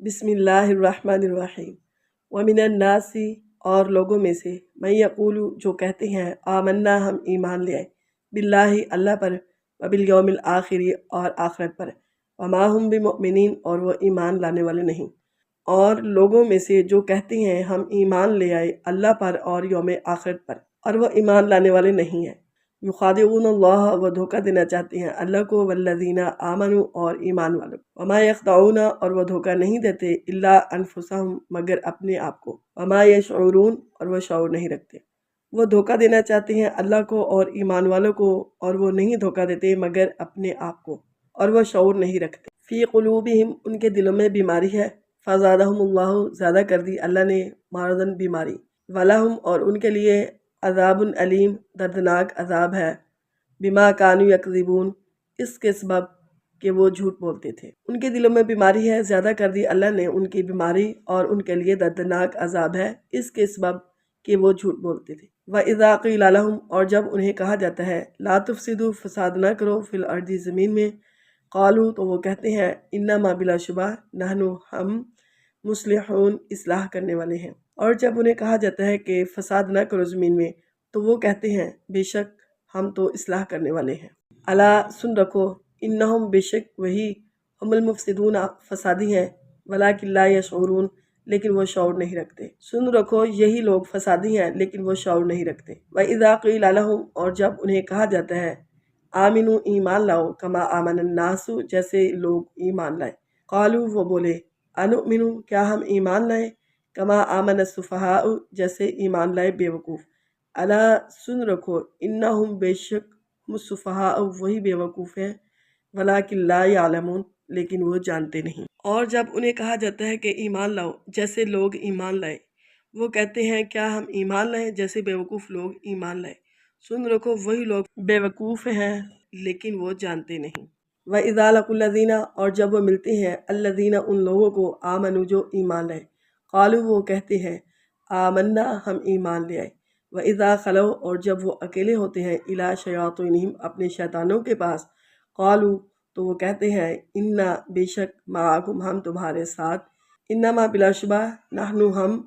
بسم اللہ الرحمن الرحیم ومن الناس اور لوگوں میں سے من یقول جو کہتے ہیں آمنا ہم ایمان لے آئے باللہ اللہ پر وبالیوم الآخر اور آخرت پر وما ہم بمؤمنین اور وہ ایمان لانے والے نہیں۔ اور لوگوں میں سے جو کہتے ہیں ہم ایمان لے آئے اللہ پر اور یوم آخرت پر اور وہ ایمان لانے والے نہیں ہیں۔ یخادعون اللہ وہ دھوکہ دینا چاہتے ہیں اللہ کو والذین آمنوا اور ایمان والوں کو۔ وما یخدعون اور وہ دھوکہ نہیں دیتے الا انفسہم مگر اپنے آپ کو۔ وما یشعرون اور وہ شعور نہیں رکھتے۔ وہ دھوکہ دینا چاہتے ہیں اللہ کو اور ایمان والوں کو اور وہ نہیں دھوکہ دیتے مگر اپنے آپ کو اور وہ شعور نہیں رکھتے۔ فی قلوبہم ان کے دلوں میں بیماری ہے، فزادہم اللہ زیادہ کر دی اللہ نے مرضاً بیماری، ولہم اور ان کے لیے عذاب علیم دردناک عذاب ہے، بما کانوا یکذبون اس کے سبب کہ وہ جھوٹ بولتے تھے۔ ان کے دلوں میں بیماری ہے، زیادہ کر دی اللہ نے ان کی بیماری اور ان کے لیے دردناک عذاب ہے اس کے سبب کہ وہ جھوٹ بولتے تھے۔ وَإِذَا قِيلَ لَهُمْ اور جب انہیں کہا جاتا ہے لا تفسدوا فساد نہ کرو فی الارض زمین میں، قالوا تو وہ کہتے ہیں انما بلا شبہ نحن ہم مصلحون اصلاح کرنے والے ہیں۔ اور جب انہیں کہا جاتا ہے کہ فساد نہ کرو زمین میں تو وہ کہتے ہیں بے شک ہم تو اصلاح کرنے والے ہیں۔ الا سن رکھو انہم بے شک وہی ہم المفسدون فسادی ہیں، ولکن لا یشعرون لیکن وہ شعور نہیں رکھتے۔ سن رکھو یہی لوگ فسادی ہیں لیکن وہ شعور نہیں رکھتے۔ وَإِذَا قِيلَ لَهُمْ اور جب انہیں کہا جاتا ہے آمنو ایمان لاؤ کما آمن الناس جیسے لوگ ایمان لائے، قالوا وہ بولے انؤمن کیا ہم ایمان لائیں کما آمن السفہاء جیسے ایمان لائے بے وقوف۔ الا سن رکھو انہم بے شک ہم السفہاء وہی بے وقوف ہیں، ولکن لا یعلمون لیکن وہ جانتے نہیں۔ اور جب انہیں کہا جاتا ہے کہ ایمان لاؤ جیسے لوگ ایمان لائے، وہ کہتے ہیں کیا ہم ایمان لائیں جیسے بے وقوف لوگ ایمان لائے۔ سن رکھو وہی لوگ بے وقوف ہیں لیکن وہ جانتے نہیں۔ وَإِذَا لَقُوا الَّذِينَ اور جب وہ ملتے ہیں الَّذِينَ ان لوگوں کو آمنوا جو ایمان لائے، قالوا وہ کہتے ہیں آمنا ہم ایمان لے آئے۔ وَإِذَا خَلَوْا اور جب وہ اکیلے ہوتے ہیں اِلیٰ شیاطینہم اپنے شیطانوں کے پاس، قالوا تو وہ کہتے ہیں انا بے شک معکم ہم تمہارے ساتھ، انما بلا شبہ نحن ہم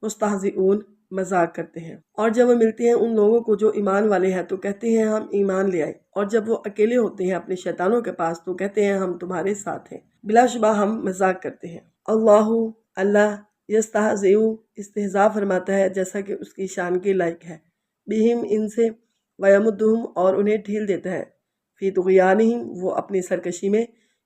مستہزئون مذاق کرتے ہیں۔ اور جب وہ ملتے ہیں ان لوگوں کو جو ایمان والے ہیں تو کہتے ہیں ہم ایمان لے آئے، اور جب وہ اکیلے ہوتے ہیں اپنے شیطانوں کے پاس تو کہتے ہیں ہم تمہارے ساتھ ہیں، بلا شبہ ہم مذاق کرتے ہیں۔ اللہ یستہزئ استہزاء فرماتا ہے جیسا کہ اس کی شان کے لائق ہے، بہم ان سے، ویمدہم اور انہیں ڈھیل دیتا ہے، فی طغیانہم وہ اپنی سرکشی میں،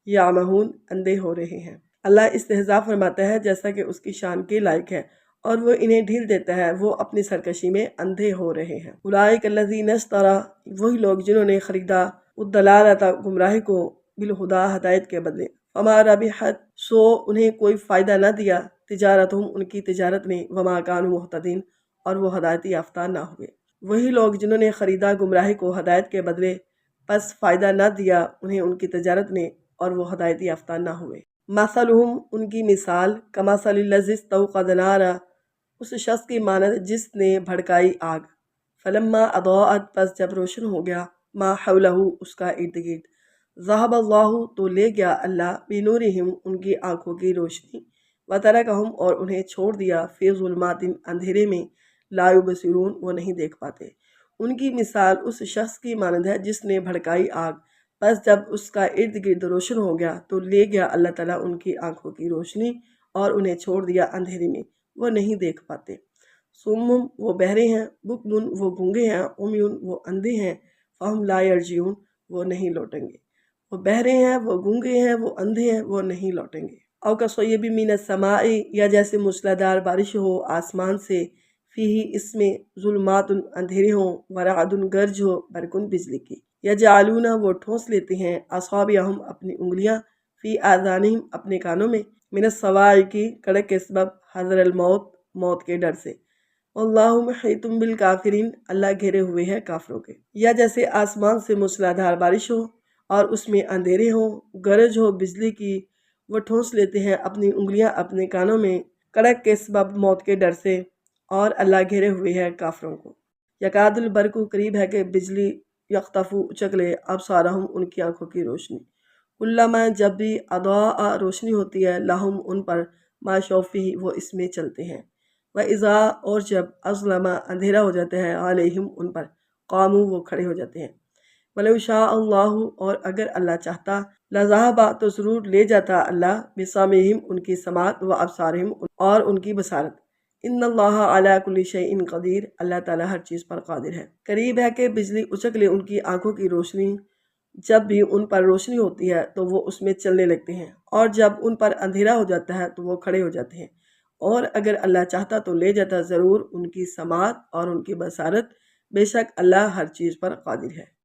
یعمہون اندھے ہو رہے ہیں۔ اللہ استہزاء فرماتا ہے جیسا کہ اس کی شان کے لائق ہے اور وہ انہیں ڈھیل دیتا ہے، وہ اپنی سرکشی میں اندھے ہو رہے ہیں۔ اولئک الذین اشتروا وہی لوگ جنہوں نے خریدا الضلالۃ گمراہی کو بالہدیٰ ہدایت کے بدلے، فما ربحت سو انہیں کوئی فائدہ نہ دیا تجارتہم ان کی تجارت نے، وما کانوا مہتدین اور وہ ہدایت یافتہ نہ ہوئے۔ وہی لوگ جنہوں نے خریدا گمراہی کو ہدایت کے بدلے پس فائدہ نہ دیا انہیں ان کی تجارت نے اور وہ ہدایت یافتہ نہ ہوئے۔ مثلہم ان کی مثال کمثل الذی استوقد نارا اس شخص کی مانند جس نے بھڑکائی آگ، فلما اضاءت پس جب روشن ہو گیا ما حولہ اس کا ارد گرد، ذہب اللہ تو لے گیا اللہ بنورہم ان کی آنکھوں کی روشنی، وترکہم اور انہیں چھوڑ دیا فی ظلمات اندھیرے میں، لا یبصرون وہ نہیں دیکھ پاتے۔ ان کی مثال اس شخص کی مانند ہے جس نے بھڑکائی آگ، پس جب اس کا ارد گرد روشن ہو گیا تو لے گیا اللہ تعالیٰ ان کی آنکھوں کی روشنی اور انہیں چھوڑ دیا اندھیرے میں، وہ نہیں دیکھ پاتے۔ صم وہ بہرے ہیں، بکم وہ گونگے ہیں، عمی وہ اندھے ہیں، فہم لا یرجعون وہ نہیں لوٹیں گے۔ وہ بہرے ہیں، وہ گونگے ہیں، وہ اندھے ہیں، وہ نہیں لوٹیں گے۔ او کصیب من السماء یا جیسے موسلادھار بارش ہو آسمان سے، فیہ اس میں ظلمات اندھیرے ہوں، ورعد گرج ہو، برقن بجلی کی، یجعلون وہ ٹھونس لیتے ہیں، اصابعہم اپنی انگلیاں، فی آذانہم اپنے کانوں میں، من الصواعق کڑک کے سبب، حذر الموت موت کے ڈر سے، واللہ محیط بالکافرین اللہ گھیرے ہوئے ہے کافروں کے۔ یا جیسے آسمان سے موسلادھار بارش ہو اور اس میں اندھیرے ہوں، گرج ہو بجلی کی، وہ ٹھونس لیتے ہیں اپنی انگلیاں اپنے کانوں میں کڑک کے سبب موت کے ڈر سے، اور اللہ گھیرے ہوئے ہے کافروں کو۔ یکاد البرق قریب ہے کہ بجلی یخطف اچک لے ابصارہم ان کی آنکھوں کی روشنی، کلما جب بھی اضاء روشنی ہوتی ہے لہم ان پر ما شوفی وہ اس میں چلتے ہیں، وَإِذَا اور جب اظلم اندھیرا ہو جاتا ہے علیہم ان پر قاموا وہ کھڑے ہو جاتے ہیں۔ وَلَوْ شَاءَ اللَّهُ اور اگر اللہ چاہتا لَذَهَبَ تو ضرور لے جاتا اللہ بِسَمْعِهِمْ ان کی سماعت و ابصارہم اور ان کی بصارت۔ ان اللہ علی کل شیء قدیر اللہ تعالیٰ ہر چیز پر قادر ہے۔ قریب ہے کہ بجلی اچک لے ان کی آنکھوں کی روشنی، جب بھی ان پر روشنی ہوتی ہے تو وہ اس میں چلنے لگتے ہیں، اور جب ان پر اندھیرا ہو جاتا ہے تو وہ کھڑے ہو جاتے ہیں۔ اور اگر اللہ چاہتا تو لے جاتا ضرور ان کی سماعت اور ان کی بصارت، بے شک اللہ ہر چیز پر قادر ہے۔